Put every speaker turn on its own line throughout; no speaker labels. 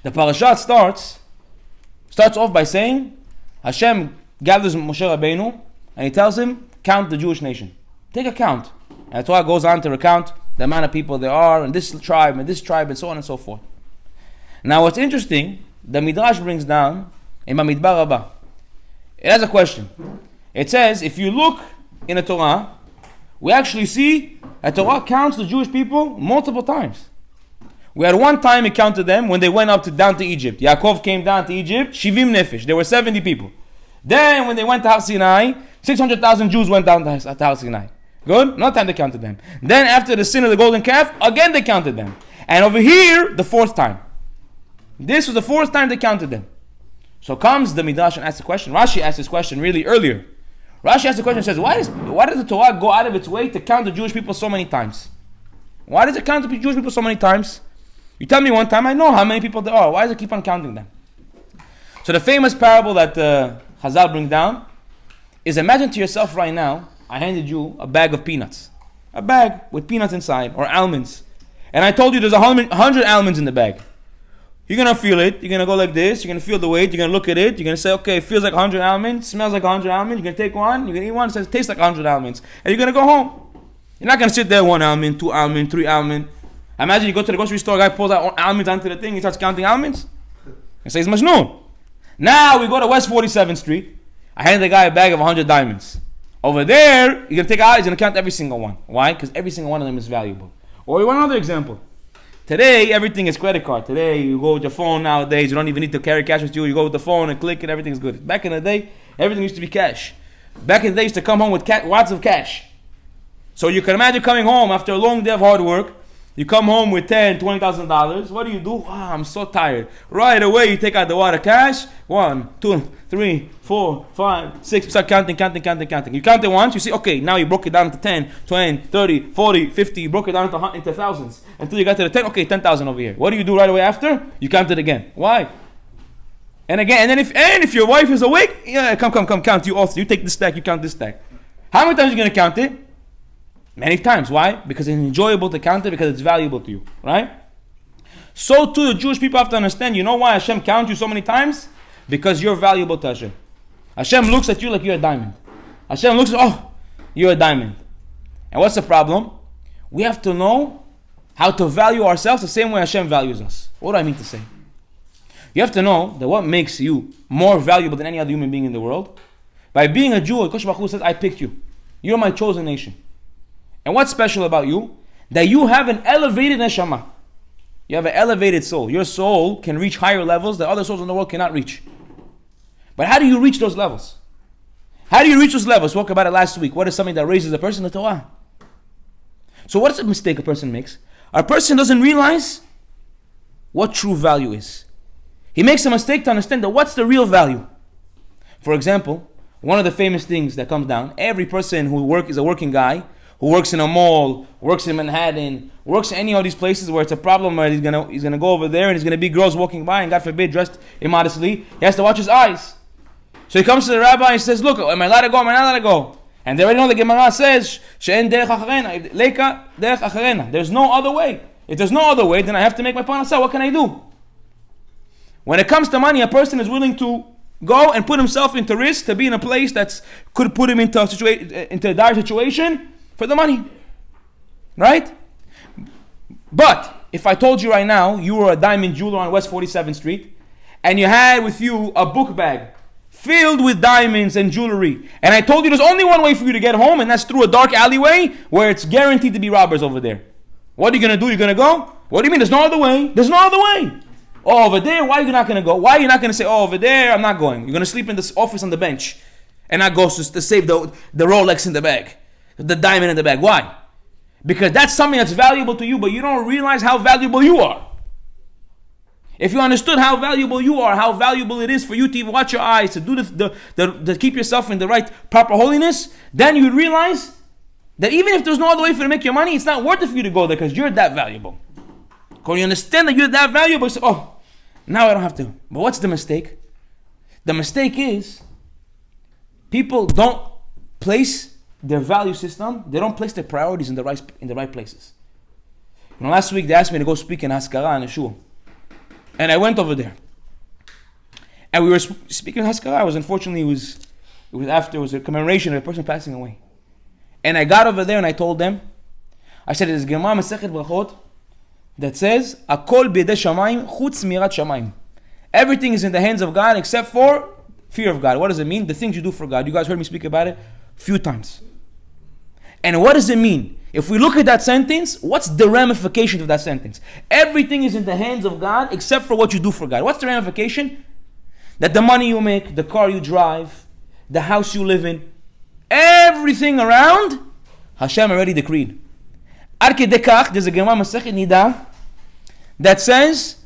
The Parashat starts off by saying, Hashem gathers Moshe Rabbeinu and he tells him, count the Jewish nation. Take a count. And the Torah goes on to recount the amount of people there are, and this tribe, and so on and so forth. Now what's interesting, the Midrash brings down in Bamidbar Rabbah. It has a question. It says, if you look in the Torah, we actually see that Torah counts the Jewish people multiple times. We had one time it counted them when they went down to Egypt. Yaakov came down to Egypt, Shivim Nefesh. There were 70 people. Then when they went to Har Sinai, 600,000 Jews went down to Har Sinai. Good? Not time they counted them. Then after the sin of the golden calf, again they counted them. And over here, the fourth time. This was the fourth time they counted them. So comes the Midrash and asks the question. Rashi asked this question really earlier. Rashi asked the question and says, why does the Torah go out of its way to count the Jewish people so many times? Why does it count the Jewish people so many times? You tell me one time, I know how many people there are. Why does it keep on counting them? So the famous parable that Chazal brings down is, imagine to yourself right now, I handed you a bag of peanuts. A bag with peanuts inside, or almonds. And I told you there's 100 almonds in the bag. You're going to feel it. You're going to go like this. You're going to feel the weight. You're going to look at it. You're going to say, okay, it feels like 100 almonds. Smells like 100 almonds. You're going to take one. You're going to eat one. It says it tastes like 100 almonds. And you're going to go home. You're not going to sit there, 1 almond, 2 almond, 3 almond. Imagine you go to the grocery store, a guy pulls out almonds onto the thing, he starts counting almonds. He says, Majnoon. Now we go to West 47th Street. I hand the guy a bag of 100 diamonds. Over there, you're going to take out, he's going to count every single one. Why? Because every single one of them is valuable. Or you want another example. Today, everything is credit card. Today, you go with your phone nowadays. You don't even need to carry cash with you. You go with the phone and click and everything's good. Back in the day, everything used to be cash. Back in the day, you used to come home with lots of cash. So you can imagine coming home after a long day of hard work. You come home with $10,000, $20,000. What do? Oh, I'm so tired. Right away, you take out the water cash. 1, 2, 3, 4, 5, 6. You start counting. You count it once. You see, okay, now you broke it down to 10, 20, 30, 40, 50. You broke it down into thousands. Until you got to the 10. Okay, 10,000 over here. What do you do right away after? You count it again. Why? And again. And then if your wife is awake, yeah, come, count. You also. You take this stack. You count this stack. How many times are you going to count it? Many times. Why? Because it's enjoyable to count it, because it's valuable to you. Right? So too, the Jewish people have to understand, you know why Hashem counts you so many times? Because you're valuable to Hashem. Hashem looks at you like you're a diamond. Hashem looks at, you're a diamond. And what's the problem? We have to know how to value ourselves the same way Hashem values us. What do I mean to say? You have to know that what makes you more valuable than any other human being in the world, by being a Jew, Kosh Baruch Hu says, I picked you. You're my chosen nation. And what's special about you? That you have an elevated neshama. You have an elevated soul. Your soul can reach higher levels that other souls in the world cannot reach. But how do you reach those levels? How do you reach those levels? We spoke about it last week. What is something that raises a person? The Torah. So what is a mistake a person makes? A person doesn't realize what true value is. He makes a mistake to understand that what's the real value. For example, one of the famous things that comes down, every person who is a working guy, who works in a mall, works in Manhattan, works in any of these places where it's a problem, where he's gonna go over there and he's gonna be girls walking by and God forbid dressed immodestly, he has to watch his eyes. So he comes to the rabbi and says, look, am I allowed to go? Am I not allowed to go? And they already know the Gemara says, She'en derech acharena, leika derech acharena. There's no other way. If there's no other way, then I have to make my parnasah. What can I do? When it comes to money, a person is willing to go and put himself into risk to be in a place that could put him into a dire situation for the money. Right? But if I told you right now, you were a diamond jeweler on West 47th Street, and you had with you a book bag filled with diamonds and jewelry, and I told you there's only one way for you to get home, and that's through a dark alleyway where it's guaranteed to be robbers over there. What are you going to do? You're going to go? What do you mean? There's no other way. There's no other way. Oh, over there, why are you not going to go? Why are you not going to say, oh, over there, I'm not going? You're going to sleep in this office on the bench and not go to save the Rolex in the bag, the diamond in the bag. Why? Because that's something that's valuable to you, but you don't realize how valuable you are. If you understood how valuable you are, how valuable it is for you to even watch your eyes, to do to keep yourself in the right, proper holiness, then you would realize that even if there's no other way for you to make your money, it's not worth it for you to go there because you're that valuable. When you understand that you're that valuable, you say, oh, now I don't have to. But what's the mistake? The mistake is people don't place their value system, they don't place their priorities in the right places. Last week they asked me to go speak in Haskara in a shul. And I went over there. And we were speaking Haskalah. It was a commemoration of a person passing away. And I got over there and I told them, I said, there's Gemara Masechet Brachot that says, Akol b'yedei shamayim chutz mirat shamayim. Everything is in the hands of God except for fear of God. What does it mean? The things you do for God. You guys heard me speak about it a few times. And what does it mean? If we look at that sentence, what's the ramification of that sentence? Everything is in the hands of God except for what you do for God. What's the ramification? That the money you make, the car you drive, the house you live in, everything around, Hashem already decreed. Ar kedei kach, there's a Gemara Masechet Nida that says,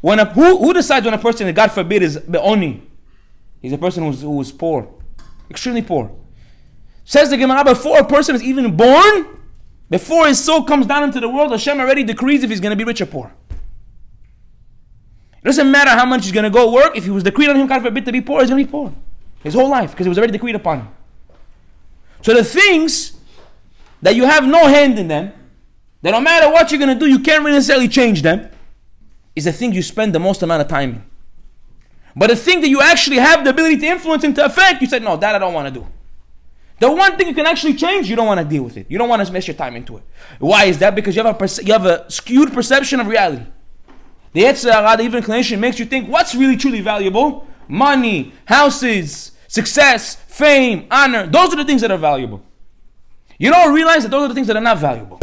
who decides when a person, God forbid, is be'oni? He's a person who is poor, extremely poor. Says the Gemara, before a person is even born, before his soul comes down into the world, Hashem already decrees if he's going to be rich or poor. It doesn't matter how much he's going to go work. If he was decreed on him, God forbid, to be poor, he's going to be poor his whole life, because it was already decreed upon him. So the things that you have no hand in them, that no matter what you're going to do, you can't really necessarily change them, is the thing you spend the most amount of time in. But the thing that you actually have the ability to influence and to affect, you said, no, that I don't want to do. The one thing you can actually change, you don't want to deal with it. You don't want to invest your time into it. Why is that? Because you have a skewed perception of reality. The Yetzer Hara, the evil inclination, makes you think what's really truly valuable? Money, houses, success, fame, honor. Those are the things that are valuable. You don't realize that those are the things that are not valuable.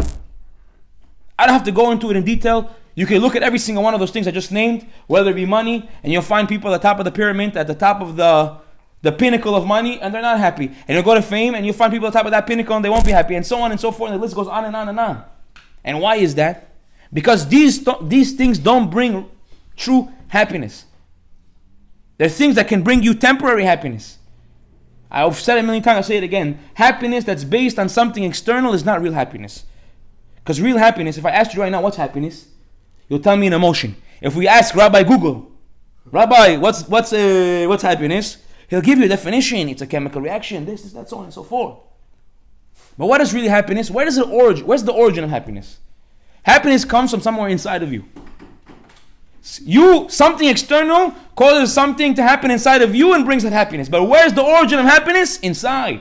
I don't have to go into it in detail. You can look at every single one of those things I just named, whether it be money, and you'll find people at the top of the pyramid, at the top of the pinnacle of money, and they're not happy. And you'll go to fame, and you'll find people at the top of that pinnacle, and they won't be happy, and so on and so forth, and the list goes on and on and on. And why is that? Because these things don't bring true happiness. They're things that can bring you temporary happiness. I've said it a million times, I'll say it again. Happiness that's based on something external is not real happiness. Because real happiness, if I asked you right now, what's happiness? You'll tell me an emotion. If we ask Rabbi Google, Rabbi, what's happiness? He'll give you a definition. It's a chemical reaction, this, that, so on and so forth. But what is really happiness? Where's the origin of happiness? Happiness comes from somewhere inside of you. Something external causes something to happen inside of you and brings that happiness. But where's the origin of happiness? Inside.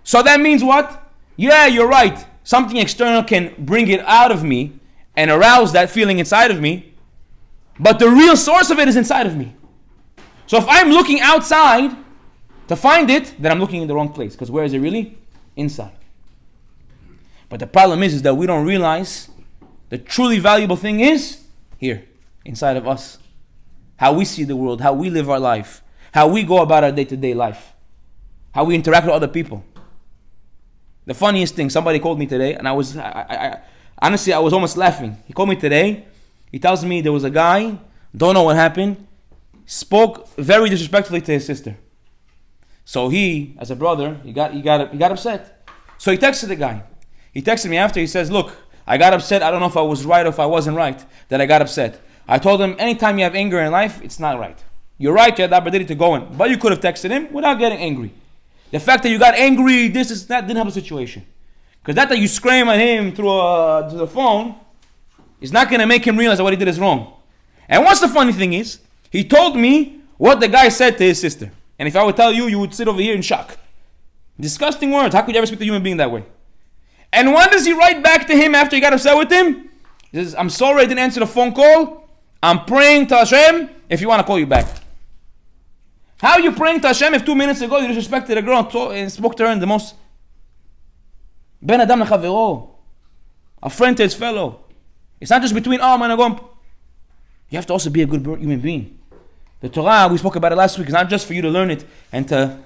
So that means what? Yeah, you're right. Something external can bring it out of me and arouse that feeling inside of me. But the real source of it is inside of me. So if I'm looking outside to find it, then I'm looking in the wrong place. Because where is it really? Inside. But the problem is that we don't realize the truly valuable thing is here, inside of us. How we see the world, how we live our life, how we go about our day-to-day life, how we interact with other people. The funniest thing, somebody called me today, and honestly, I was almost laughing. He called me today. He tells me there was a guy, don't know what happened, spoke very disrespectfully to his sister. So he, as a brother, he got upset. So he texted the guy. He texted me after. He says, "Look, I got upset. I don't know if I was right or if I wasn't right that I got upset." I told him, anytime you have anger in life, it's not right. You're right. You had the opportunity to go in, but you could have texted him without getting angry. The fact that you got angry, that didn't help the situation. Because that you scream at him through the phone is not going to make him realize that what he did is wrong. And what's the funny thing is, he told me what the guy said to his sister. And if I would tell you, you would sit over here in shock. Disgusting words. How could you ever speak to a human being that way? And what does he write back to him after he got upset with him? He says, "I'm sorry I didn't answer the phone call. I'm praying to Hashem if you want to call you back." How are you praying to Hashem if 2 minutes ago you disrespected a girl and spoke to her in the most... Ben Adam lechavero, a friend to his fellow. It's not just between, I'm going to go... You have to also be a good human being. The Torah, we spoke about it last week, is not just for you to learn it and to...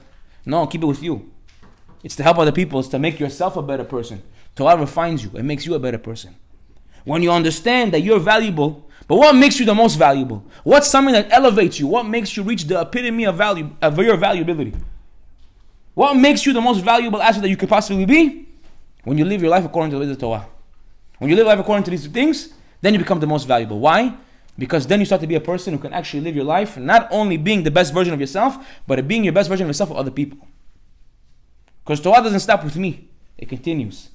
No, keep it with you. It's to help other people. It's to make yourself a better person. Torah refines you. It makes you a better person. When you understand that you're valuable, but what makes you the most valuable? What's something that elevates you? What makes you reach the epitome of value, of your valuability? What makes you the most valuable asset that you could possibly be? When you live your life according to the Torah. When you live life according to these things, then you become the most valuable. Why? Because then you start to be a person who can actually live your life not only being the best version of yourself, but being your best version of yourself with other people. Because Torah doesn't stop with me. It continues.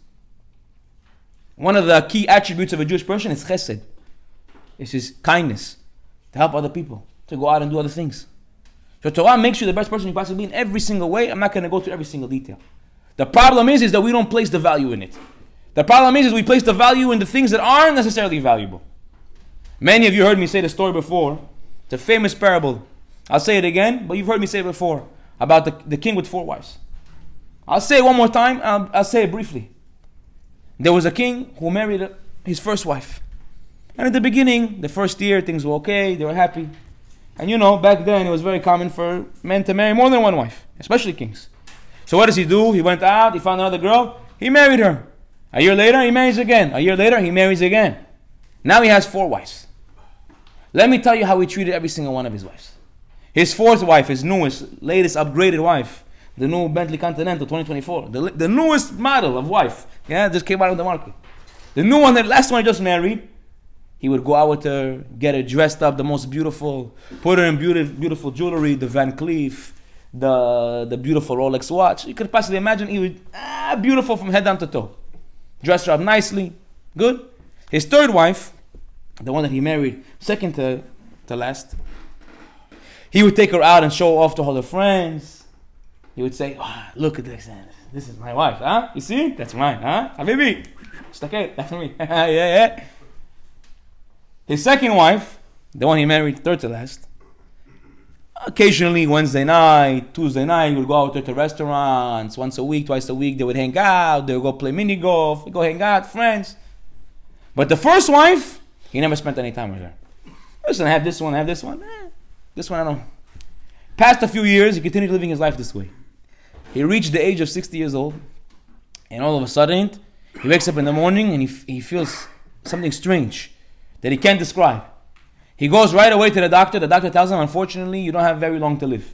One of the key attributes of a Jewish person is chesed. It's his kindness to help other people, to go out and do other things. So Torah makes you the best person you possibly be in every single way. I'm not going to go through every single detail. The problem is that we don't place the value in it. The problem is we place the value in the things that aren't necessarily valuable. Many of you heard me say the story before. It's a famous parable. I'll say it again, but you've heard me say it before about the king with 4 wives. I'll say it one more time. I'll say it briefly. There was a king who married his first wife. And at the beginning, the first year, things were okay. They were happy. And back then, it was very common for men to marry more than one wife, especially kings. So what does he do? He went out, he found another girl, he married her. A year later, he marries again. A year later, he marries again. Now he has 4 wives. Let me tell you how he treated every single one of his wives. His 4th wife, his newest, latest upgraded wife, the new Bentley Continental 2024, the newest model of wife, just came out of the market. The new one, the last one he just married, he would go out with her, get her dressed up, the most beautiful, put her in beautiful jewelry, the Van Cleef, the beautiful Rolex watch. You could possibly imagine he would, beautiful from head down to toe. Dress her up nicely, good. His 3rd wife, the one that he married, second to last, he would take her out and show off to all her friends. He would say, look at this, this is my wife, huh? You see? That's mine, huh? Habibi, that's me. Yeah. His 2nd wife, the one he married 3rd to last, occasionally Wednesday night, Tuesday night, he would go out to restaurants, once a week, twice a week, they would hang out, they would go play mini golf, go hang out, friends. But the 1st wife, he never spent any time with her. Listen, I have this one. This one I don't. Past a few years, he continued living his life this way. He reached the age of 60 years old, and all of a sudden, he wakes up in the morning and he feels something strange that he can't describe. He goes right away to the doctor. The doctor tells him, unfortunately, you don't have very long to live.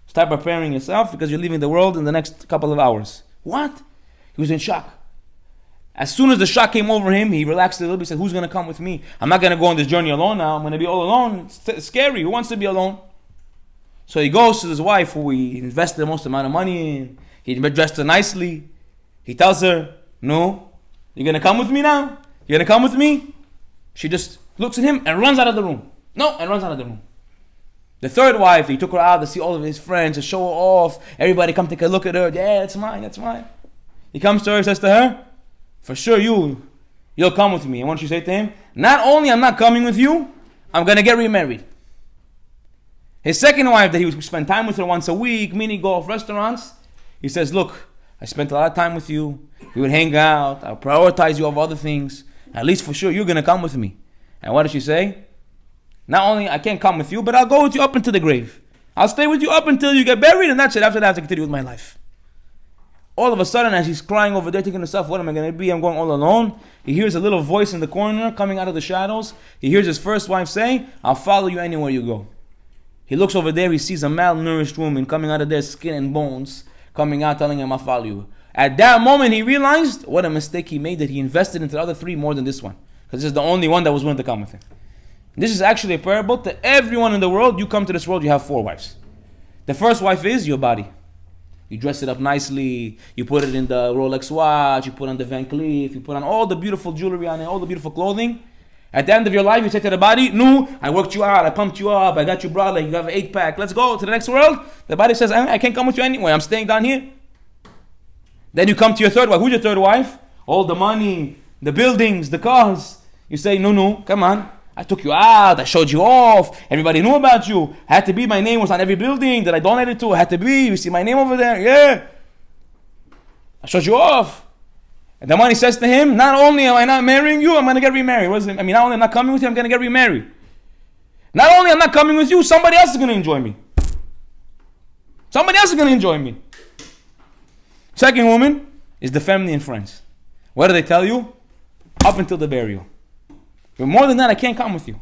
Start preparing yourself because you're leaving the world in the next couple of hours. What? He was in shock. As soon as the shock came over him, he relaxed a little bit. He said, who's going to come with me? I'm not going to go on this journey alone now. I'm going to be all alone. It's scary. Who wants to be alone? So he goes to his wife, who he invested the most amount of money in. He dressed her nicely. He tells her, no, you're going to come with me now? You're going to come with me? She just looks at him and runs out of the room. And runs out of the room. The 3rd wife, he took her out to see all of his friends, to show her off. Everybody come take a look at her. Yeah, that's mine. He comes to her and says to her, for sure you'll come with me. And what did she say to him? Not only I'm not coming with you, I'm going to get remarried. His 2nd wife, that he would spend time with her once a week, mini golf, restaurants, he says, look, I spent a lot of time with you. We would hang out. I'll prioritize you over other things. At least for sure, you're going to come with me. And what did she say? Not only I can't come with you, but I'll go with you up into the grave. I'll stay with you up until you get buried, and that's it. After that, I have to continue with my life. All of a sudden, as he's crying over there, thinking to himself, what am I going to be? I'm going all alone. He hears a little voice in the corner coming out of the shadows. He hears his 1st wife say, I'll follow you anywhere you go. He looks over there. He sees a malnourished woman coming out of there, skin and bones, coming out telling him, I'll follow you. At that moment, he realized what a mistake he made, that he invested into the other 3 more than this one. Because this is the only one that was willing to come with him. This is actually a parable to everyone in the world. You come to this world, you have 4 wives. The 1st wife is your body. You dress it up nicely. You put it in the Rolex watch. You put on the Van Cleef. You put on all the beautiful jewelry on it, all the beautiful clothing. At the end of your life, you say to the body, no, I worked you out. I pumped you up. I got you brought, like you have an 8-pack. Let's go to the next world. The body says, I can't come with you anyway. I'm staying down here. Then you come to your 3rd wife. Who's your 3rd wife? All the money, the buildings, the cars. You say, no, come on. I took you out, I showed you off, everybody knew about you. Had to be, my name was on every building that I donated to. Had to be, you see my name over there, yeah. I showed you off. And the money says to him, not only am I not marrying you, I'm going to get remarried. Not only am I not coming with you, I'm going to get remarried. Not only am I not coming with you, somebody else is going to enjoy me. Somebody else is going to enjoy me. 2nd woman is the family and friends. What do they tell you? Up until the burial. But more than that, I can't come with you.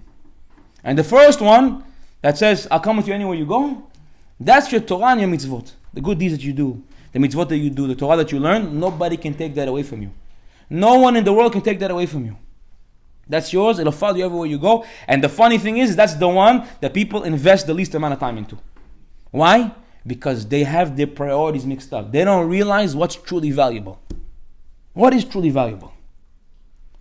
And the 1st one that says, I'll come with you anywhere you go, that's your Torah and your mitzvot. The good deeds that you do, the mitzvot that you do, the Torah that you learn, nobody can take that away from you. No one in the world can take that away from you. That's yours. It'll follow you everywhere you go. And the funny thing is, that's the one that people invest the least amount of time into. Why? Because they have their priorities mixed up. They don't realize what's truly valuable. What is truly valuable?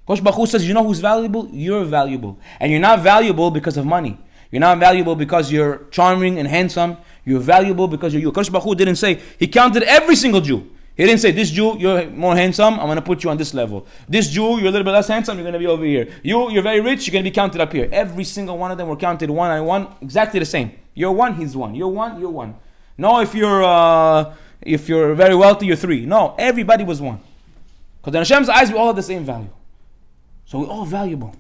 Kosh Baruch Hu says, you know who's valuable? You're valuable. And you're not valuable because of money. You're not valuable because you're charming and handsome. You're valuable because you're you. Kosh Baruch Hu didn't say, he counted every single Jew. He didn't say, this Jew, you're more handsome, I'm going to put you on this level. This Jew, you're a little bit less handsome, you're going to be over here. You're very rich, you're going to be counted up here. Every single one of them were counted one on one, exactly the same. You're one, he's one. You're one, you're one. No, if you're very wealthy, you're three. No, everybody was one. Because in Hashem's eyes, we all have the same value. So we're all valuable.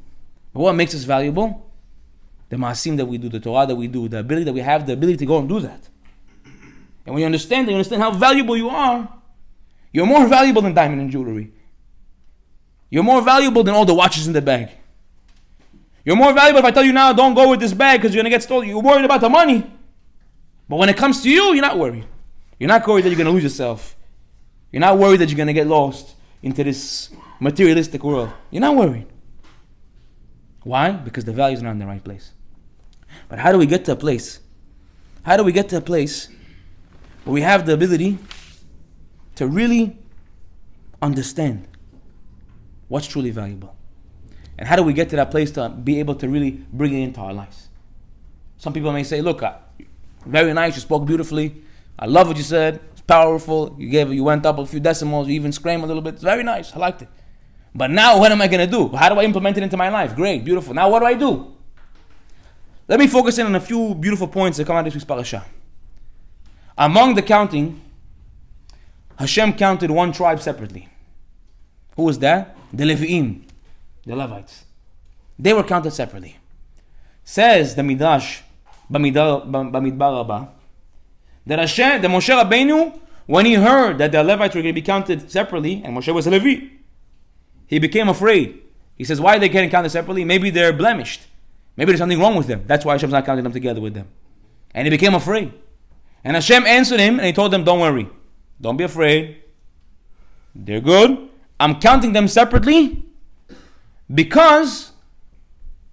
But what makes us valuable? The maasim that we do, the Torah that we do, the ability that we have, the ability to go and do that. And when you understand how valuable you are, you're more valuable than diamond and jewelry. You're more valuable than all the watches in the bag. You're more valuable if I tell you now, don't go with this bag because you're going to get stolen. You're worried about the money. But when it comes to you, you're not worried. You're not worried that you're going to lose yourself. You're not worried that you're going to get lost into this materialistic world. You're not worried. Why? Because the values are not in the right place. But how do we get to a place? How do we get to a place where we have the ability to really understand what's truly valuable? And how do we get to that place to be able to really bring it into our lives? Some people may say, look, very nice, you spoke beautifully. I love what you said. It's powerful. You went up a few decimals. You even screamed a little bit. It's very nice. I liked it. But now what am I going to do? How do I implement it into my life? Great, beautiful. Now what do I do? Let me focus in on a few beautiful points that come out of this week's parasha. Among the counting, Hashem counted one tribe separately. Who was that? The Levi'im, the Levites. They were counted separately. Says the Midrash, Bamidbar Rabbah, that Moshe Rabbeinu, when he heard that the Levites were going to be counted separately, and Moshe was a Levi, he became afraid. He says, why are they getting counted separately? Maybe they're blemished. Maybe there's something wrong with them. That's why Hashem's not counting them together with them. And he became afraid. And Hashem answered him, and he told them, don't worry. Don't be afraid. They're good. I'm counting them separately because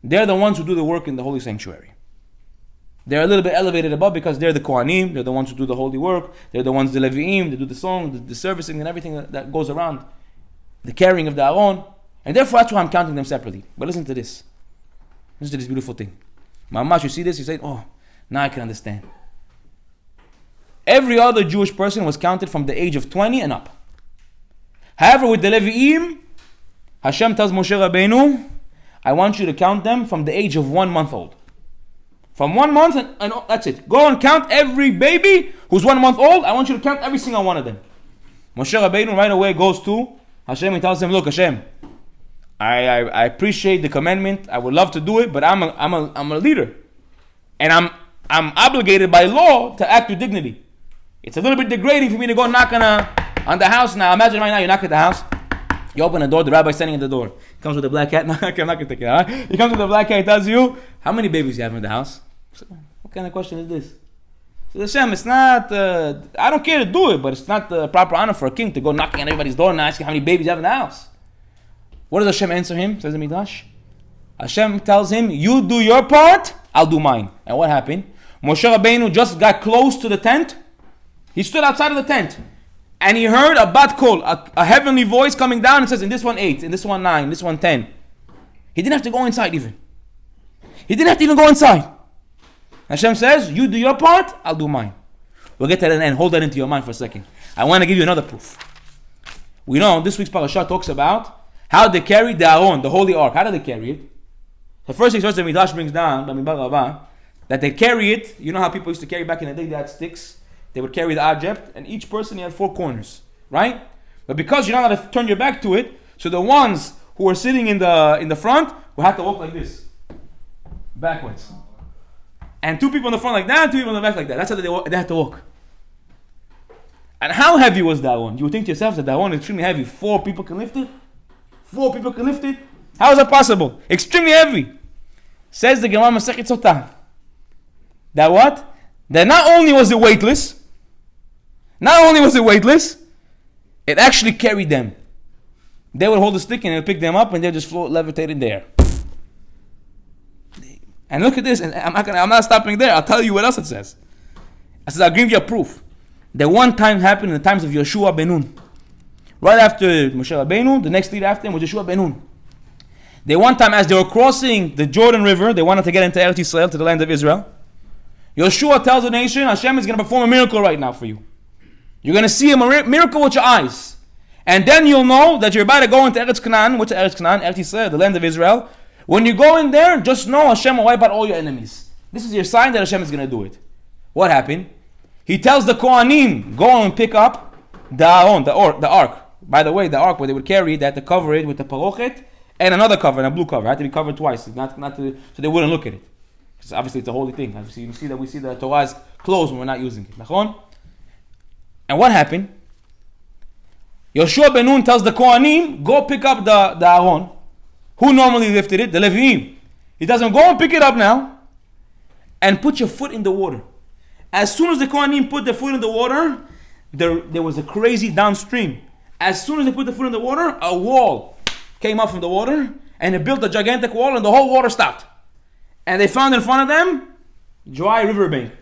they're the ones who do the work in the holy sanctuary. They're a little bit elevated above because they're the Kohanim. They're the ones who do the holy work. They're the ones, the Levi'im. They do the song, the servicing, and everything that goes around. The carrying of the Aaron. And therefore, that's why I'm counting them separately. But listen to this. Listen to this beautiful thing. Mamash, you see this? You say, oh, now I can understand. Every other Jewish person was counted from the age of 20 and up. However, with the Levi'im, Hashem tells Moshe Rabbeinu, I want you to count them from the age of 1 month old. From 1 month and that's it. Go and count every baby who's 1 month old. I want you to count every single one of them. Moshe Rabbeinu right away goes to Hashem and tells him, look, Hashem, I appreciate the commandment. I would love to do it, but I'm a leader. And I'm obligated by law to act with dignity. It's a little bit degrading for me to go knock on the house now. Imagine right now you knock at the house. You open the door, the rabbi's standing at the door. He comes with a black cat. No, I'm not going to take it out. He comes with a black cat. He tells you, how many babies you have in the house? So, what kind of question is this? So Hashem, it's not, I don't care to do it, but it's not the proper honor for a king to go knocking on everybody's door and asking how many babies you have in the house. What does Hashem answer him? Says the Midrash. Hashem tells him, you do your part, I'll do mine. And what happened? Moshe Rabbeinu just got close to the tent. He stood outside of the tent. And he heard a bat call, a heavenly voice coming down and says, in this one 8, in this one 9, in this one 10. He didn't have to go inside even. He didn't have to even go inside. Hashem says, you do your part, I'll do mine. We'll get to that end. Hold that into your mind for a second. I want to give you another proof. We know this week's parasha talks about how they carried the Aaron, the holy ark. How did they carry it? The first thing the Midrash brings down, Bamidbar Rabbah, that they carry it. You know how people used to carry back in the day, they had sticks. They would carry the object, and each person had 4 corners, right? But because you're not allowed to turn your back to it, so the ones who were sitting in the front will have to walk like this, backwards. And 2 people in the front like that, 2 people in the back like that. That's how they had to walk. And how heavy was that one? You would think to yourself that one is extremely heavy. 4 people can lift it? 4 people can lift it? How is that possible? Extremely heavy. Says the Gemara Masechet Sotah. That what? That not only was it weightless, it actually carried them. They would hold the stick and they'd pick them up and they'd just float, levitate in there. And look at this, and I'm not stopping there. I'll tell you what else it says. I says, I'll give you a proof. That one time happened in the times of Yeshua ben Nun. Right after Moshe Rabbeinu, the next leader after him was Yeshua ben Nun. They one time, as they were crossing the Jordan River, they wanted to get into Eretz Yisrael, to the land of Israel. Yeshua tells the nation, Hashem is going to perform a miracle right now for you. You're going to see a miracle with your eyes. And then you'll know that you're about to go into Eretz Canaan. What's Eretz Canaan? Eretz Yisrael, the land of Israel. When you go in there, just know Hashem will wipe out all your enemies. This is your sign that Hashem is going to do it. What happened? He tells the Kohanim, go and pick up the Aron, the ark. By the way, the ark where they would carry, they had to cover it with a parochet and another cover, and a blue cover. It had to be covered twice, so they wouldn't look at it. Because obviously it's a holy thing. Obviously you see that we see the Torah's closed when we're not using it. And what happened? Yoshua ben Nun tells the Kohanim, go pick up the Aron. Who normally lifted it? The Leviim. He tells them, go and pick it up now and put your foot in the water. As soon as the Kohanim put their foot in the water, there was a crazy downstream. As soon as they put the foot in the water, a wall came up from the water, and they built a gigantic wall, and the whole water stopped. And they found in front of them, dry riverbank.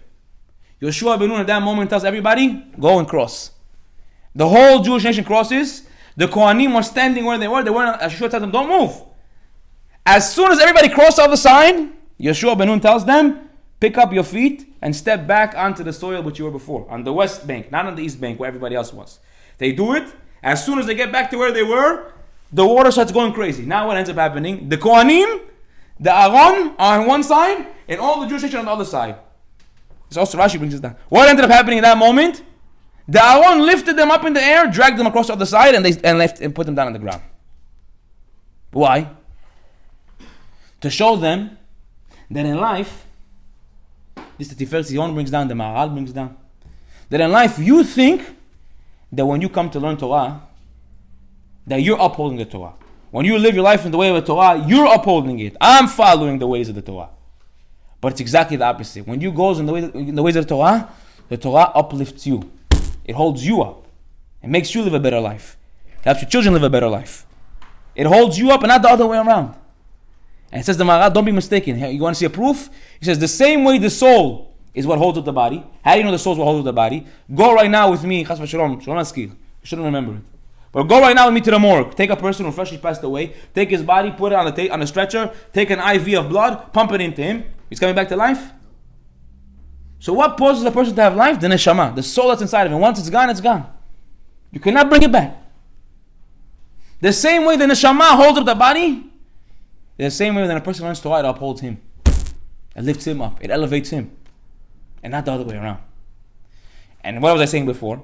Yoshua ben Nun at that moment tells everybody, go and cross. The whole Jewish nation crosses. The Kohanim were standing where they were. Yoshua tells them, don't move. As soon as everybody crossed the other side, Yoshua ben Nun tells them, pick up your feet and step back onto the soil which you were before, on the west bank, not on the east bank where everybody else was. They do it. As soon as they get back to where they were, the water starts going crazy. Now what ends up happening? The Kohanim, the Aaron are on one side, and all the Jewish nation on the other side. So also Rashi brings this down. What ended up happening in that moment? The Aaron lifted them up in the air, dragged them across the other side, and put them down on the ground. Why? To show them that in life, this the Tiferet Zion brings down, the Maharal brings down, that in life you think that when you come to learn Torah, that you're upholding the Torah. When you live your life in the way of the Torah, you're upholding it. I'm following the ways of the Torah. But it's exactly the opposite. When you go in the ways of the Torah uplifts you. It holds you up. It makes you live a better life. It helps your children live a better life. It holds you up and not the other way around. And it says the Maharal, don't be mistaken. You want to see a proof? He says the same way the soul is what holds up the body. How do you know the soul is what holds up the body? Go right now with me, chas v'shalom, shalom askir. You shouldn't remember it. But go right now with me to the morgue. Take a person who freshly passed away. Take his body, put it on a stretcher. Take an IV of blood, pump it into him. He's coming back to life. So what causes a person to have life? The neshama, the soul that's inside of him. Once it's gone, it's gone. You cannot bring it back. The same way the neshama holds up the body, the same way when a person learns Torah, it upholds him. It lifts him up. It elevates him. And not the other way around. And what was I saying before?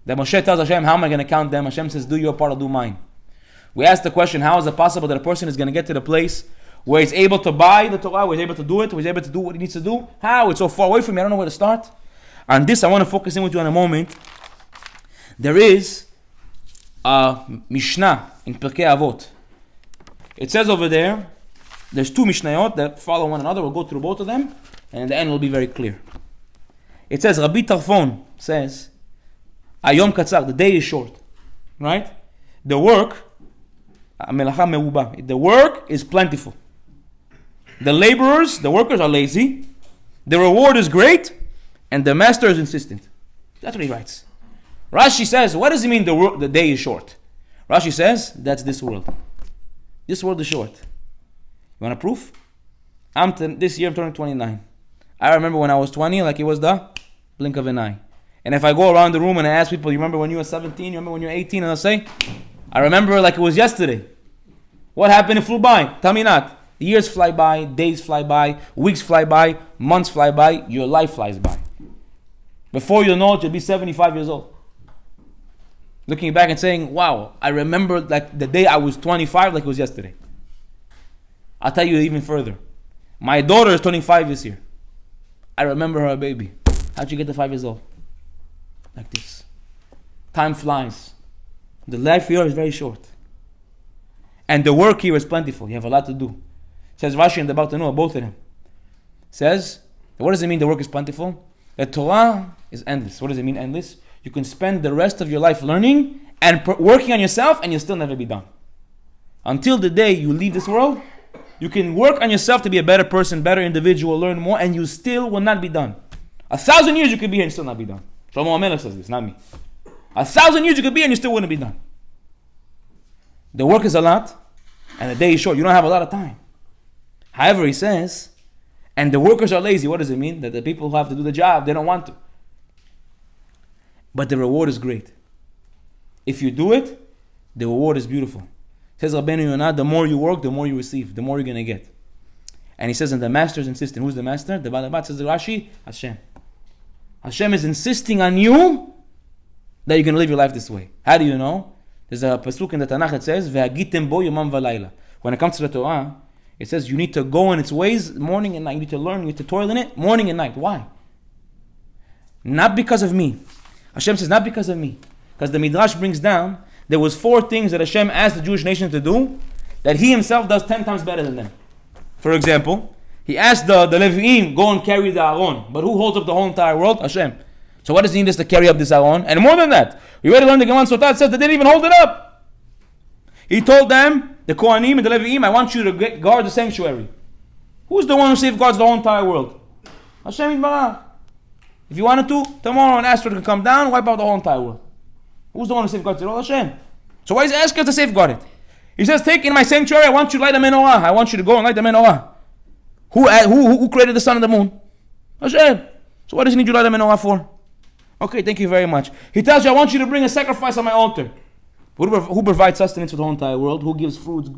That Moshe tells Hashem, how am I going to count them? Hashem says, do your part, I'll do mine. We asked the question, how is it possible that a person is going to get to the place where he's able to buy the Torah, where he's able to do it, where he's able to do what he needs to do? How? It's so far away from me, I don't know where to start. On this, I want to focus in with you in a moment. There is a Mishnah in Pirkei Avot. It says over there, there's two Mishnayot that follow one another. We'll go through both of them, and in the end, it will be very clear. It says, Rabbi Tarfon says, Ayom Katzar, the day is short, right? The work, the work is plentiful. The laborers, the workers are lazy. The reward is great, and the master is insistent. That's what he writes. Rashi says, what does it mean the day is short? Rashi says, that's this world. This world is short. You want a proof? This year I'm turning 29. I remember when I was 20 like it was the blink of an eye. And if I go around the room and I ask people, you remember when you were 17? You remember when you were 18? And I'll say, I remember like it was yesterday. What happened? It flew by. Tell me not. Years fly by, days fly by, weeks fly by, months fly by, your life flies by. Before you know it, you'll be 75 years old. Looking back and saying, wow, I remember like the day I was 25 like it was yesterday. I'll tell you even further. My daughter is turning 5 this year. I remember her a baby. How'd you get to 5 years old? Like this. Time flies. The life here is very short. And the work here is plentiful. You have a lot to do. Says Rashi and the Bartanua, both of them. Says, what does it mean the work is plentiful? The Torah is endless. What does it mean endless? You can spend the rest of your life learning and working on yourself and you'll still never be done. Until the day you leave this world, you can work on yourself to be a better person, better individual, learn more, and you still will not be done. 1,000 years you could be here and still not be done. Shlomo HaMelech says this, not me. 1,000 years you could be here and you still wouldn't be done. The work is a lot, and the day is short. You don't have a lot of time. However, he says, and the workers are lazy. What does it mean? That the people who have to do the job, they don't want to. But the reward is great. If you do it, the reward is beautiful. Says Rabbeinu Yonah, the more you work, the more you receive, the more you're going to get. And he says, and the master is insisting. Who's the master? The Balabat says, Rashi, Hashem. Hashem is insisting on you that you're going to live your life this way. How do you know? There's a pasuk in the Tanakh that says, Ve'agitem bo yomam v'layla. When it comes to the Torah, it says you need to go in its ways morning and night. You need to learn, you need to toil in it morning and night. Why? Not because of me. Hashem says, not because of me. Because the Midrash brings down, there was 4 things that Hashem asked the Jewish nation to do that He Himself does 10 times better than them. For example, He asked the Levi'im, go and carry the Aron. But who holds up the whole entire world? Hashem. So what does He need us to carry up this Aron? And more than that, we already learned the Gemara Sotah, it says they didn't even hold it up. He told them, the Kohanim and the Levi'im, I want you to guard the sanctuary. Who's the one who safeguards the whole entire world? Hashem Yitbarach. If you wanted to, tomorrow an asteroid can come down and wipe out the whole entire world. Who's the one who safeguards it all? Hashem. So why is He asking us to safeguard it? He says, take in my sanctuary, I want you to light the menorah. I want you to go and light the menorah. Who created the sun and the moon? Hashem. So what does He need you to light the menorah for? Okay, thank you very much. He tells you, I want you to bring a sacrifice on my altar. Who provides sustenance for the whole entire world? Who gives fruits,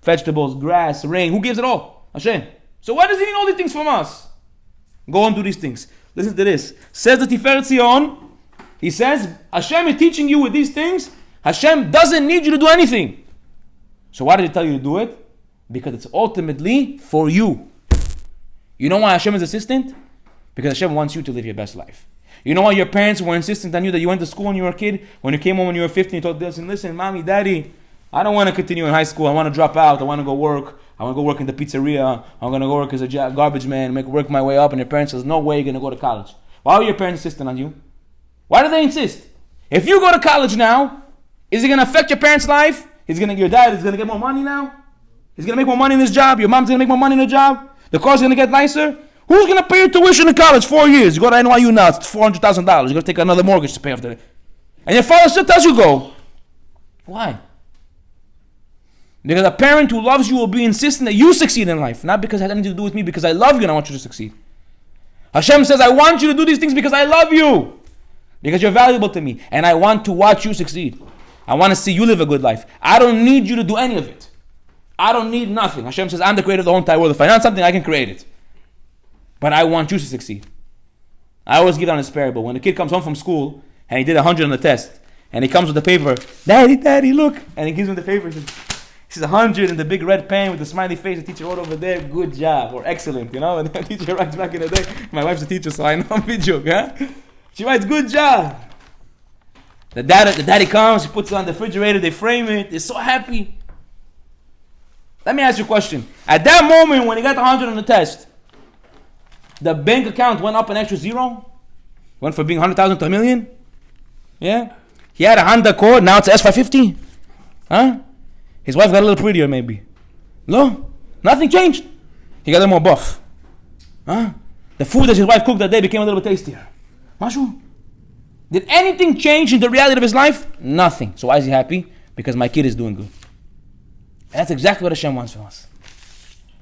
vegetables, grass, rain? Who gives it all? Hashem. So why does He need all these things from us? Go and do these things. Listen to this. Says the Tiferet Zion, he says, Hashem is teaching you with these things. Hashem doesn't need you to do anything. So why did He tell you to do it? Because it's ultimately for you. You know why Hashem is assistant? Because Hashem wants you to live your best life. You know why your parents were insistent on you that you went to school when you were a kid? When you came home when you were 15, you told them, listen, mommy, daddy, I don't want to continue in high school. I want to drop out. I want to go work. I want to go work in the pizzeria. I'm going to go work as a garbage man, work my way up. And your parents says, no way you're going to go to college. Why were your parents insistent on you? Why do they insist? If you go to college now, is it going to affect your parents' life? Your dad is going to get more money now? He's going to make more money in his job? Your mom's going to make more money in her job? The car's going to get nicer? Who's going to pay your tuition in college 4 years? You go to NYU now, it's $400,000. You're going to take another mortgage to pay off that. And your father still tells you go. Why? Because a parent who loves you will be insistent that you succeed in life. Not because it has anything to do with me, because I love you and I want you to succeed. Hashem says, I want you to do these things because I love you. Because you're valuable to me. And I want to watch you succeed. I want to see you live a good life. I don't need you to do any of it. I don't need nothing. Hashem says, I'm the creator of the whole entire world. If I want something, I can create it. But I want you to succeed. I always give down this parable. When the kid comes home from school and he did 100 on the test, and he comes with the paper, Daddy, look. And he gives him the paper. He says 100 in the big red pen with the smiley face. The teacher wrote over there, good job, or excellent, you know. And the teacher writes back in the day. My wife's a teacher, so I know I'm big joke, huh? She writes, good job. The daddy comes, he puts it on the refrigerator, they frame it. They're so happy. Let me ask you a question. At that moment when he got the 100 on the test, the bank account went up an extra zero? Went from being 100,000 to a million? Yeah? He had a Honda Accord, now it's S550? Huh? His wife got a little prettier maybe. No? Nothing changed. He got a little more buff. Huh? The food that his wife cooked that day became a little bit tastier. Mashu? Did anything change in the reality of his life? Nothing. So why is he happy? Because my kid is doing good. And that's exactly what Hashem wants from us.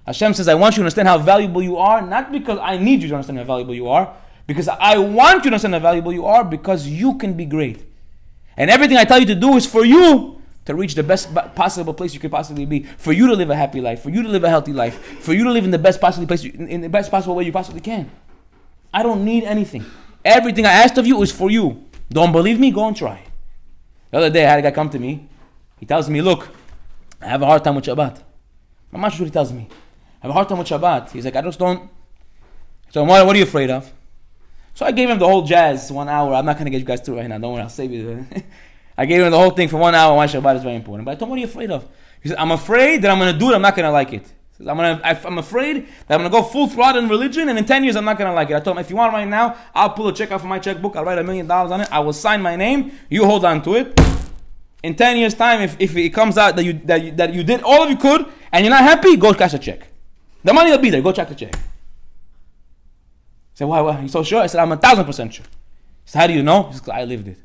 Hashem says, I want you to understand how valuable you are, not because I need you to understand how valuable you are, because I want you to understand how valuable you are, because you can be great. And everything I tell you to do is for you to reach the best possible place you could possibly be, for you to live a happy life, for you to live a healthy life, for you to live in the best possible place, in the best possible way you possibly can. I don't need anything. Everything I asked of you is for you. Don't believe me? Go and try. The other day I had a guy come to me. He tells me, look, I have a hard time with Shabbat. I'm not sure what he tells me. I have a hard time with Shabbat. He's like, I just don't. So what are you afraid of? So I gave him the whole jazz, 1 hour. I'm not going to get you guys through right now. Don't worry, I'll save you. I gave him the whole thing for 1 hour. Why Shabbat is very important. But I told him, what are you afraid of? He said, I'm afraid that I'm going to do it. I'm not going to like it. He says, I'm afraid that I'm going to go full throttle in religion, and in 10 years I'm not going to like it. I told him, if you want right now, I'll pull a check off of my checkbook. I'll write $1 million on it. I will sign my name. You hold on to it. In 10 years' time, if it comes out that you did all of you could, and you're not happy, go cash a check. The money will be there. Go check the check. He said, why? You so sure? I said, I'm 1,000% sure. He said, how do you know? He said, I lived it.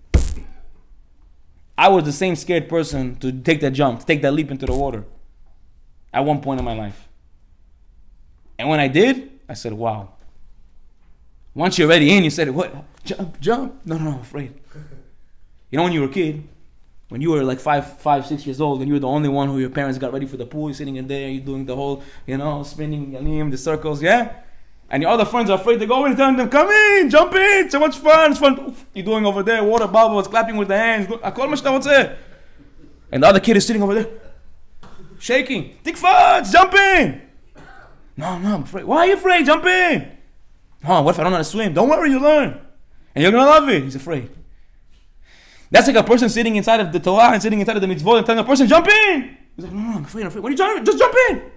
I was the same scared person to take that jump, to take that leap into the water. at one point in my life. And when I did, I said, wow. Once you're already in, you said, what? Jump. No, I'm afraid. You know, when you were a kid, when you were like 5, 6 years old, and you were the only one who your parents got ready for the pool, you're sitting in there, you're doing the whole, spinning, the circles, yeah? And your other friends are afraid to go in, telling them, come in, jump in, so much fun, it's fun. Oof, you're doing over there, water bubbles, clapping with the hands. And the other kid is sitting over there, shaking. Tikfat, jump in. No, I'm afraid. Why are you afraid? Jump in. Oh, what if I don't know how to swim? Don't worry, you learn. And you're going to love it. He's afraid. That's like a person sitting inside of the Torah and sitting inside of the mitzvot and telling a person, jump in. He's like, no, I'm afraid. What are you trying to do? Just jump in.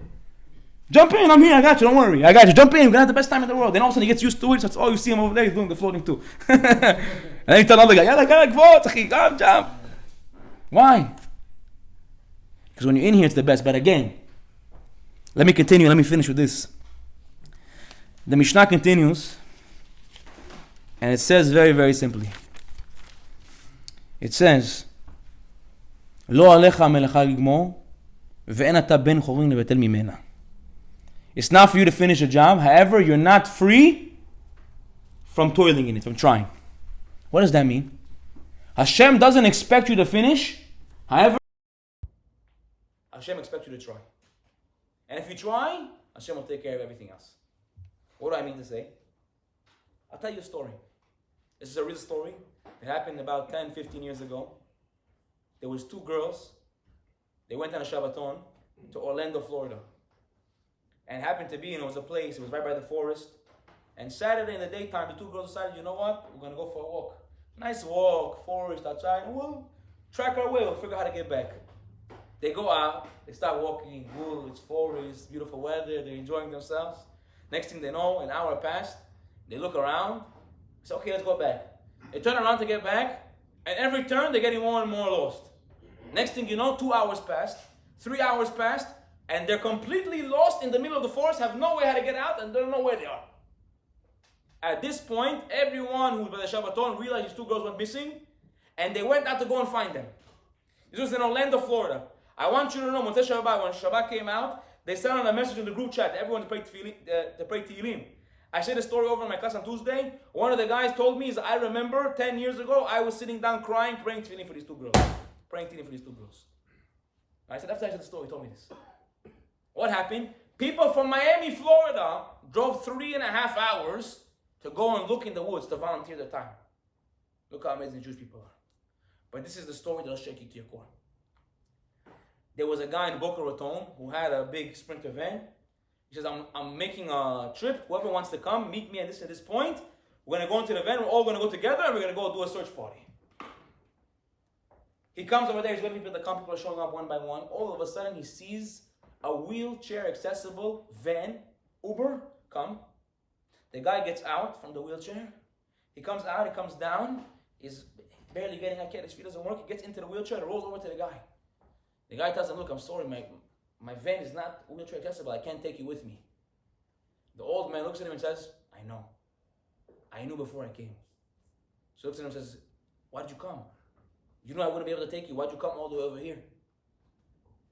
Jump in, I'm here, I got you, don't worry. I got you, jump in, we're going to have the best time in the world. Then all of a sudden he gets used to it, so you see him over there, he's doing the floating too. And then you tell another guy, yalla, jump. Why? Because when you're in here, it's the best. But again, let me finish with this. The Mishnah continues, and it says very, very simply. It says, Lo alecha melecha ligmor, ve'en ata ben chorin lebetel mimena. It's not for you to finish a job. However, you're not free from toiling in it, from trying. What does that mean? Hashem doesn't expect you to finish. However, Hashem expects you to try. And if you try, Hashem will take care of everything else. What do I mean to say? I'll tell you a story. This is a real story. It happened about 10, 15 years ago. There was 2 girls. They went on a Shabbaton to Orlando, Florida. And happened to be, it was a place, it was right by the forest. And Saturday in the daytime, the 2 girls decided, you know what? We're going to go for a walk. Nice walk, forest outside, and we'll track our way, we'll figure out how to get back. They go out, they start walking, it's forest, beautiful weather, they're enjoying themselves. Next thing they know, an hour passed, they look around, say, okay, let's go back. They turn around to get back, and every turn they're getting more and more lost. Next thing you know, 2 hours passed, 3 hours passed, and they're completely lost in the middle of the forest, have no way how to get out, and don't know where they are. At this point, everyone who was by the Shabbaton realized these 2 girls went missing, and they went out to go and find them. This was in Orlando, Florida. I want you to know, when Shabbat came out, they sent out a message in the group chat to everyone to pray Tehillim. I shared a story over in my class on Tuesday. One of the guys told me, I remember 10 years ago, I was sitting down crying, praying Tehillim for these 2 girls. Praying Tehillim for these 2 girls. I said, after I said the story, he told me this. What happened? People from Miami, Florida, drove 3.5 hours to go and look in the woods to volunteer their time. Look how amazing Jewish people are. But this is the story that'll shake you to your core. There was a guy in Boca Raton who had a big sprinter van. He says, I'm making a trip. Whoever wants to come, meet me at this point. We're going to go into the van. We're all going to go together and we're going to go do a search party. He comes over there. He's waiting for people to come. People are showing up one by one. All of a sudden, he sees a wheelchair accessible van, Uber, come. The guy gets out from the wheelchair. He comes out, he comes down. He's barely getting out. His feet doesn't work. He gets into the wheelchair and rolls over to the guy. The guy tells him, look, I'm sorry, my van is not wheelchair accessible. I can't take you with me. The old man looks at him and says, I know. I knew before I came. So he looks at him and says, why did you come? You know I wouldn't be able to take you. Why'd you come all the way over here?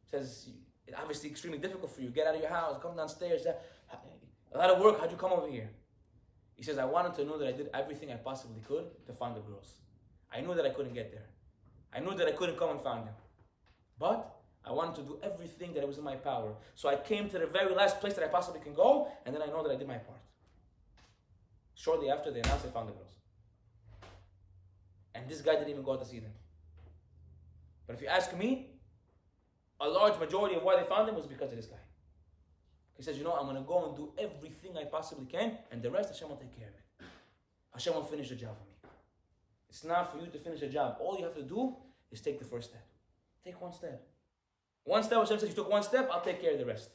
He says, it's obviously extremely difficult for you. Get out of your house, come downstairs. A lot of work. How'd you come over here? He says, I wanted to know that I did everything I possibly could to find the girls. I knew that I couldn't get there. I knew that I couldn't come and find them. But I wanted to do everything that was in my power. So I came to the very last place that I possibly can go, and then I know that I did my part. Shortly after, they announced they found the girls. And this guy didn't even go out to see them. But if you ask me, a large majority of why they found him was because of this guy. He says, I'm going to go and do everything I possibly can, and the rest Hashem will take care of it. Hashem will finish the job for me. It's not for you to finish the job. All you have to do is take the first step. Take one step. One step, Hashem says, you took one step, I'll take care of the rest.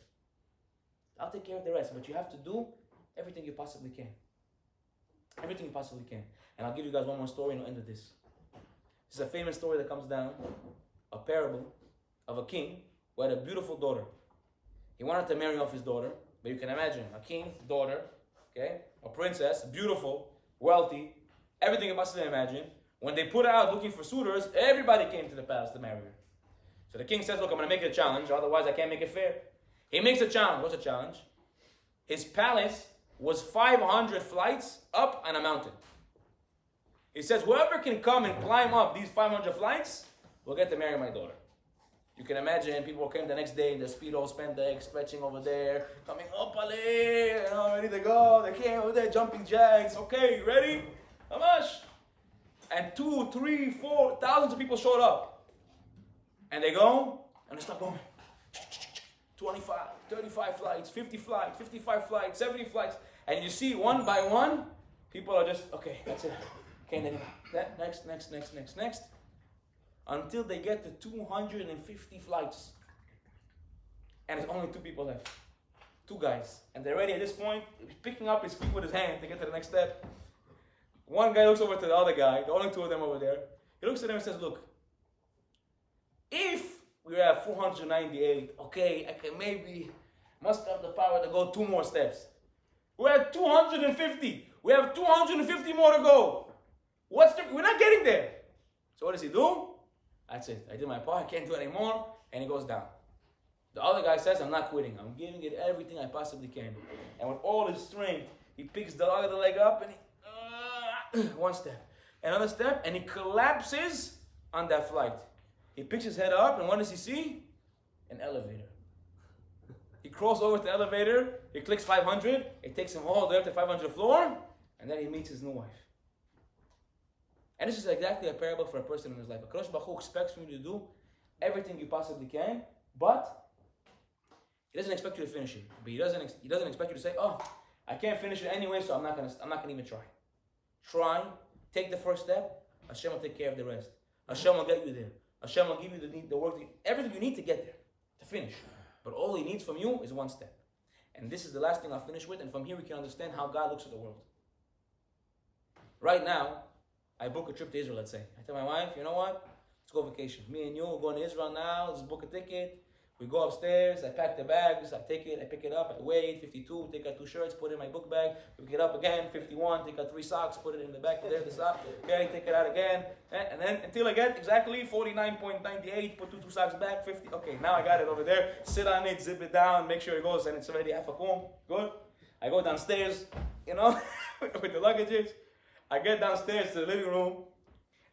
I'll take care of the rest. But you have to do everything you possibly can. Everything you possibly can. And I'll give you guys one more story and I'll end with this. This is a famous story that comes down, a parable of a king who had a beautiful daughter. He wanted to marry off his daughter, but you can imagine, a king's daughter, okay, a princess, beautiful, wealthy, everything you possibly imagine. When they put her out looking for suitors, everybody came to the palace to marry her. So the king says, look, I'm going to make it a challenge, otherwise I can't make it fair. He makes a challenge. What's a challenge? His palace was 500 flights up on a mountain. He says, whoever can come and climb up these 500 flights will get to marry my daughter. You can imagine people came the next day in the speedo, spandex, stretching over there, coming up, ready to go. They came over there, jumping jacks. Okay, you ready? Hamash. And 2, 3, 4 thousands of people showed up. And they go, and they start going. 25, 35 flights, 50 flights, 55 flights, 70 flights. And you see one by one, people are just, okay, that's it. Okay, then next. Until they get to 250 flights. And there's only 2 people left. 2 guys. And they're ready at this point, picking up his feet with his hand to get to the next step. One guy looks over to the other guy, the only 2 of them over there. He looks at them and says, look, if we have 498, okay, I can maybe muster up the power to go 2 more steps. We're at 250. We have 250 more to go. We're not getting there. So what does he do? That's it. I did my part. I can't do it anymore. And he goes down. The other guy says, I'm not quitting. I'm giving it everything I possibly can. And with all his strength, he picks the other leg up and he, 1 step, another step, and he collapses on that flight. He picks his head up, and what does he see? An elevator. He crawls over to the elevator, he clicks 500, it takes him all the way up to 500th floor, and then he meets his new wife. And this is exactly a parable for a person in his life. HaKadosh Baruch Hu expects from you to do everything you possibly can, but he doesn't expect you to finish it. But he doesn't expect you to say, oh, I can't finish it anyway, so I'm not gonna even try. Try, take the first step, Hashem will take care of the rest. Hashem will get you there. Hashem will give you the work, everything you need to get there, to finish. But all he needs from you is 1 step. And this is the last thing I'll finish with, and from here we can understand how God looks at the world. Right now, I book a trip to Israel, let's say. I tell my wife, you know what? Let's go vacation. Me and you, we're going to Israel now, let's book a ticket. We go upstairs, I pack the bags, I take it, I pick it up, I weigh 52, take out 2 shirts, put it in my book bag, pick it up again, 51, take out 3 socks, put it in the back there, the sock, okay, take it out again, and then until I get exactly 49.98, put 2 socks back, 50, okay, now I got it over there, sit on it, zip it down, make sure it goes, and it's already half a comb, good. I go downstairs, with the luggages, I get downstairs to the living room,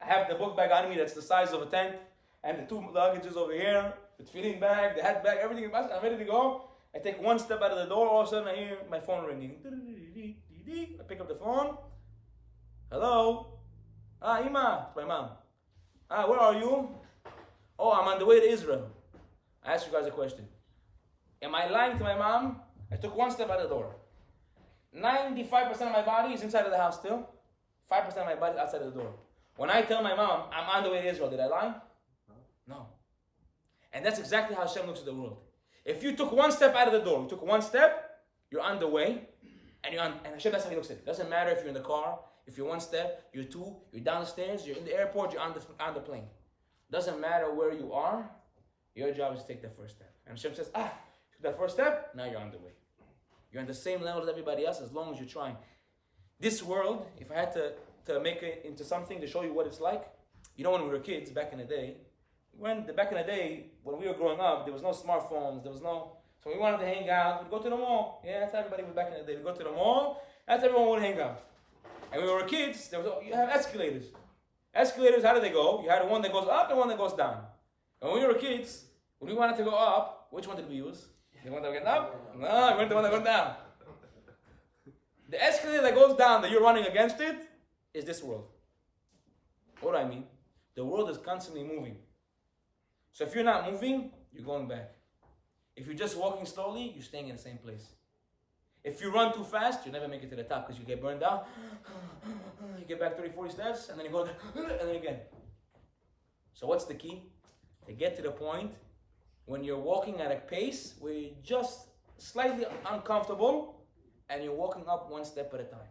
I have the book bag on me that's the size of a tent, and the 2 luggages over here, the feeding bag, the hat bag, everything. I'm ready to go. I take 1 step out of the door. All of a sudden, I hear my phone ringing. I pick up the phone. Hello? Ima. It's my mom. Where are you? Oh, I'm on the way to Israel. I ask you guys a question. Am I lying to my mom? I took 1 step out of the door. 95% of my body is inside of the house still. 5% of my body is outside of the door. When I tell my mom, I'm on the way to Israel, did I lie? No. And that's exactly how Hashem looks at the world. If you took 1 step out of the door, you took 1 step, you're on the way, and Hashem, that's how He looks at it. Doesn't matter if you're in the car, if you're 1 step, you're 2, you're down the stairs, you're in the airport, you're on the plane. Doesn't matter where you are, your job is to take that first step. And Hashem says, took that first step, now you're on the way. You're on the same level as everybody else as long as you're trying. This world, if I had to make it into something to show you what it's like, when we were kids back in the day, when we were growing up, there was no smartphones, so we wanted to hang out, we'd go to the mall. Yeah, that's how everybody was back in the day. We'd go to the mall, that's how everyone would hang out. And when we were kids, you have escalators. Escalators, how do they go? You had one that goes up and one that goes down. And when we were kids, when we wanted to go up, which one did we use? The one that went up? No, we went the one that went down. The escalator that goes down, that you're running against it, is this world. What do I mean? The world is constantly moving. So if you're not moving, you're going back. If you're just walking slowly, you're staying in the same place. If you run too fast, you'll never make it to the top because you get burned out. You get back 30, 40 steps, and then you go, and then again. So what's the key? To get to the point when you're walking at a pace where you're just slightly uncomfortable, and you're walking up 1 step at a time.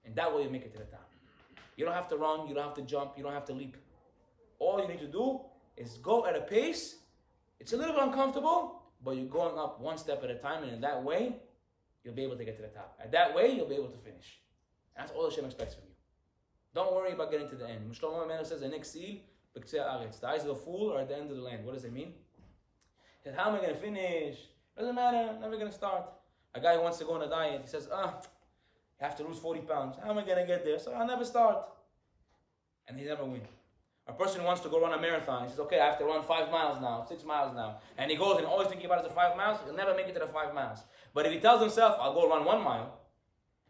And that way you make it to the top. You don't have to run, you don't have to jump, you don't have to leap. All you need to do is go at a pace. It's a little bit uncomfortable, but you're going up 1 step at a time, and in that way, you'll be able to get to the top. And that way, you'll be able to finish. And that's all Hashem expects from you. Don't worry about getting to the end. Shlomo Amenu says, the eyes of a fool are at the end of the land. What does it mean? He says, how am I going to finish? Doesn't matter, I'm never going to start. A guy who wants to go on a diet, he says, you have to lose 40 pounds. How am I going to get there? So I'll never start. And he never wins. A person who wants to go run a marathon, he says, okay, I have to run 5 miles now, 6 miles now. And he goes and always thinking about it as 5 miles, he'll never make it to the 5 miles. But if he tells himself, I'll go run 1 mile,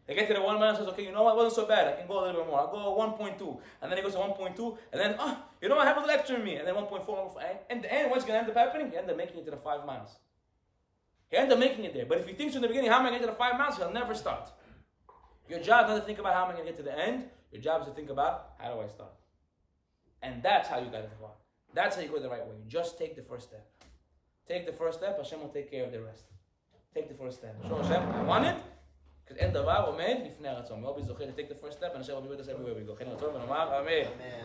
they get to the 1 mile and says, okay, you know what, it wasn't so bad, I can go a little bit more. I'll go 1.2. And then he goes to 1.2, and then, you know what, I have a little extra in me. And then 1.4, and the end, what's going to end up happening? He ends up making it to the 5 miles. He ends up making it there. But if he thinks in the beginning, how am I going to get to the 5 miles? He'll never start. Your job is not to think about how am I going to get to the end. Your job is to think about, how do I start? And that's how you got it. That's how you go the right way. You just take the first step. Take the first step, Hashem will take care of the rest. Take the first step. Show Hashem, I want it. Because אין דבר עומד לפני הרצון. מאוד זוכר to take the first step, and Hashem will be with us everywhere we go. Amen.